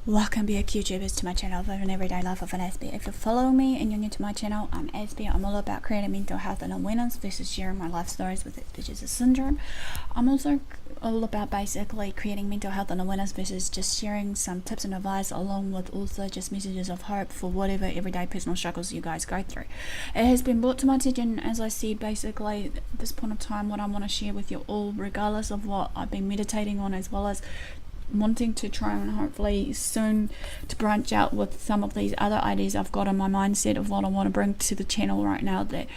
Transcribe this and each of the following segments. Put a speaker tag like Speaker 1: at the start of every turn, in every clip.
Speaker 1: Welcome back YouTubers to my channel of an everyday life of an Aspie. If you're following me and you're new to my channel, I'm Aspie. I'm all about creating mental health and awareness versus sharing my life stories with Epilepsy syndrome. I'm also all about basically creating mental health and awareness versus just sharing some tips and advice, along with also just messages of hope for whatever everyday personal struggles you guys go through. It has been brought to my attention, as I said, basically at this point of time, what I want to share with you all, regardless of what I've been meditating on, as well as wanting to try and hopefully soon to branch out with some of these other ideas I've got in my mindset of what I want to bring to the channel right now. That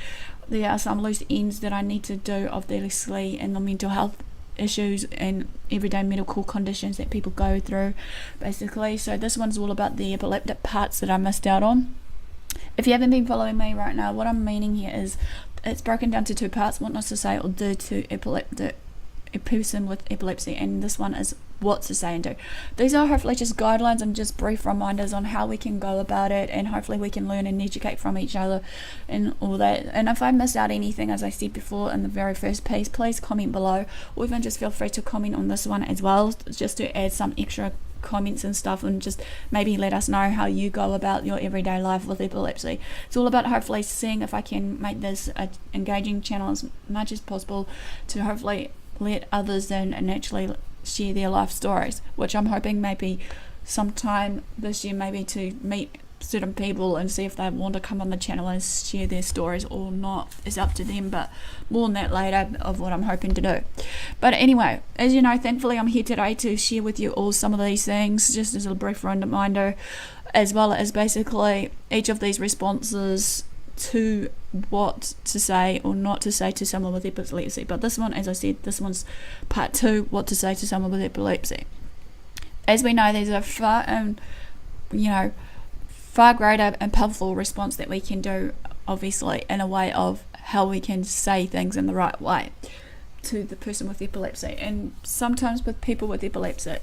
Speaker 1: there are some loose ends that I need to do, obviously, in the mental health issues and everyday medical conditions that people go through, basically. So this one's all about the epileptic parts that I missed out on. If you haven't been following me right now, what I'm meaning here is it's broken down to two parts: what not to say or do to a person with epilepsy, and this one is what to say and do. These are hopefully just guidelines and just brief reminders on how we can go about it, and hopefully we can learn and educate from each other and all that. And if I missed out anything, as I said before in the very first piece, please comment below, or even just feel free to comment on this one as well, just to add some extra comments and stuff, and just maybe let us know how you go about your everyday life with epilepsy. It's all about hopefully seeing if I can make this an engaging channel as much as possible, to hopefully let others in and actually share their life stories, which I'm hoping maybe sometime this year, maybe to meet certain people and see if they want to come on the channel and share their stories or not. It's up to them, but more on that later of what I'm hoping to do. But anyway, as you know, thankfully I'm here today to share with you all some of these things, just as a brief reminder, as well as basically each of these responses to what to say or not to say to someone with epilepsy. But this one, as I said, this one's part 2, what to say to someone with epilepsy. As we know, there's a far greater and powerful response that we can do, obviously, in a way of how we can say things in the right way to the person with epilepsy. And sometimes with people with epilepsy,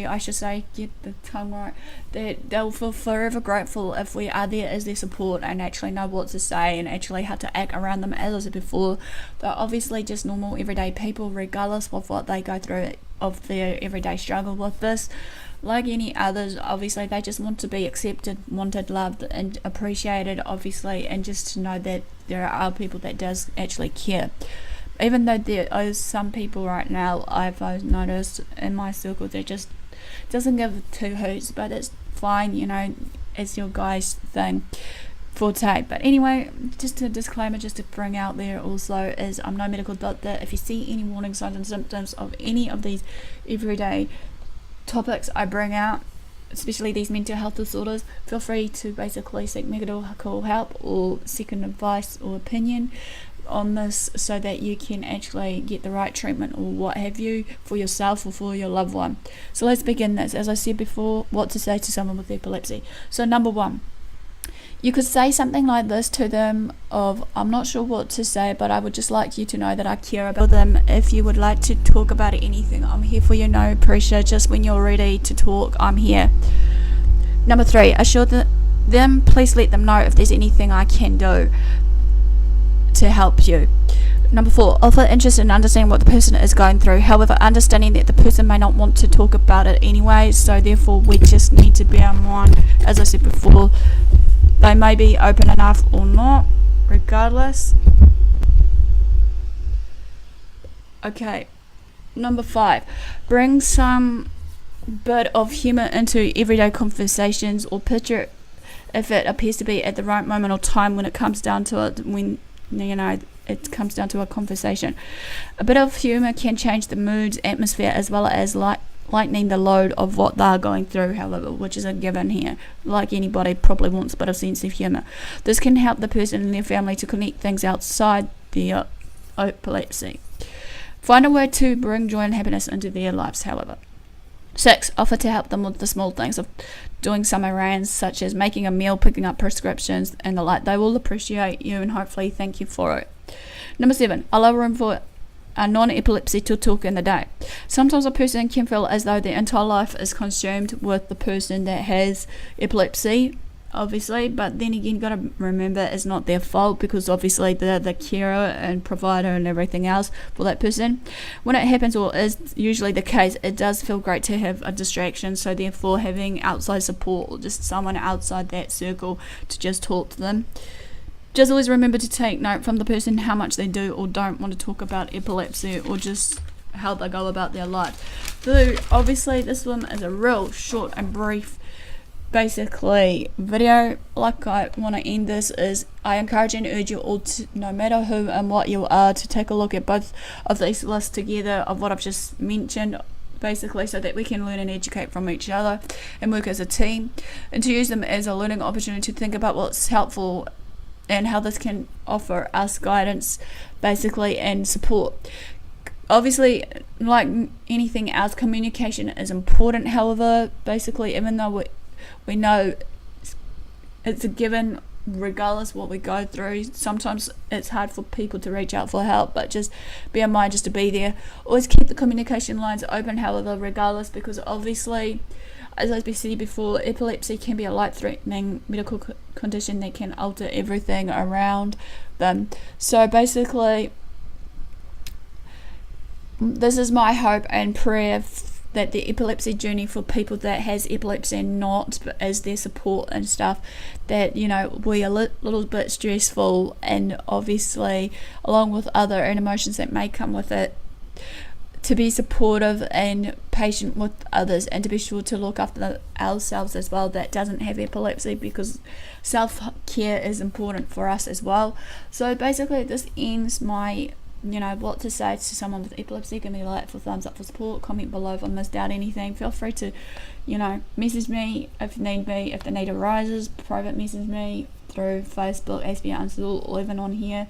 Speaker 1: I should say, get the tongue right, that they'll feel forever grateful if we are there as their support and actually know what to say and actually how to act around them. As I said before, they're obviously just normal everyday people, regardless of what they go through of their everyday struggle with this. Like any others, obviously they just want to be accepted, wanted, loved and appreciated, obviously, and just to know that there are people that does actually care. Even though there are some people right now, I've noticed in my circle, that just doesn't give two hoots, but it's fine, it's your guys' thing, forte. But anyway, just a disclaimer, just to bring out there also, is I'm no medical doctor. If you see any warning signs and symptoms of any of these everyday topics I bring out, especially these mental health disorders, feel free to basically seek medical help or second advice or opinion on this, so that you can actually get the right treatment or what have you for yourself or for your loved one. So let's begin this. As I said before, what to say to someone with epilepsy. So number 1, you could say something like this to them of, I'm not sure what to say, but I would just like you to know that I care about them. If you would like to talk about anything, I'm here for you, no pressure. Just when you're ready to talk, I'm here. Number 3, assure them, please let them know if there's anything I can do to help you. Number 4, offer interest in understanding what the person is going through, however, understanding that the person may not want to talk about it anyway, so therefore we just need to bear in mind, as I said before, they may be open enough or not, regardless. Okay, number 5, bring some bit of humour into everyday conversations, or picture if it appears to be at the right moment or time when it comes down to it, when it comes down to a conversation. A bit of humour can change the mood, atmosphere, as well as lightening the load of what they're going through, however, which is a given here. Like anybody probably wants a bit of sense of humour. This can help the person and their family to connect things outside their epilepsy. Find a way to bring joy and happiness into their lives, however. 6, offer to help them with the small things of doing some errands, such as making a meal, picking up prescriptions and the like. They will appreciate you and hopefully thank you for it. Number 7, allow room for a non-epilepsy to talk in the day. Sometimes a person can feel as though their entire life is consumed with the person that has epilepsy. obviously, but then again, you got to remember it's not their fault, because obviously they're the carer and provider and everything else for that person. When it happens, or is usually the case, it does feel great to have a distraction, so therefore having outside support or just someone outside that circle to just talk to them. Just always remember to take note from the person how much they do or don't want to talk about epilepsy, or just how they go about their life. So obviously this one is a real short and brief basically video. Like I want to end this is, I encourage and urge you all to, no matter who and what you are, to take a look at both of these lists together of what I've just mentioned, basically, so that we can learn and educate from each other and work as a team, and to use them as a learning opportunity to think about what's helpful and how this can offer us guidance basically and support. Obviously, like anything else, communication is important. However, basically, even though we know it's a given, regardless what we go through, sometimes it's hard for people to reach out for help, but just be in mind just to be there. Always keep the communication lines open, however, regardless, because obviously, as I said before, epilepsy can be a life-threatening medical condition that can alter everything around them. So basically, this is my hope and prayer that the epilepsy journey for people that has epilepsy and not, but as their support and stuff, that, you know, we are a little bit stressful, and obviously along with other emotions that may come with it, to be supportive and patient with others, and to be sure to look after ourselves as well that doesn't have epilepsy, because self-care is important for us as well. So basically this ends my, you know, what to say to someone with epilepsy. Give me a like for thumbs up for support, comment below if I missed out anything. Feel free to, you know, message me if need be, if the need arises. Private message me through Facebook, AspieAnswersAll, or even on here.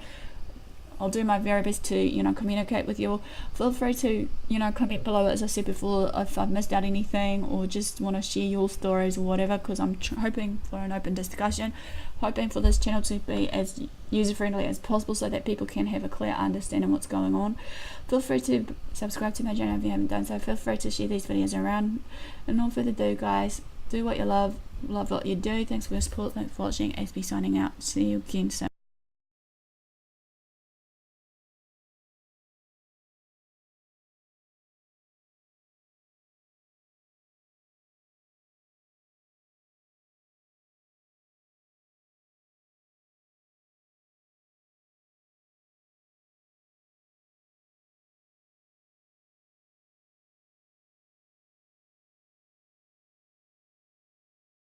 Speaker 1: I'll do my very best to, you know, communicate with you. Feel free to, you know, comment below, as I said before, if I've missed out anything, or just want to share your stories or whatever, because I'm hoping for an open discussion, hoping for this channel to be as user-friendly as possible, so that people can have a clear understanding what's going on. Feel free to subscribe to my channel if you haven't done so. Feel free to share these videos around, and no further ado, guys, do what you love what you do. Thanks for your support, thanks for watching. Aspie signing out. See you again soon.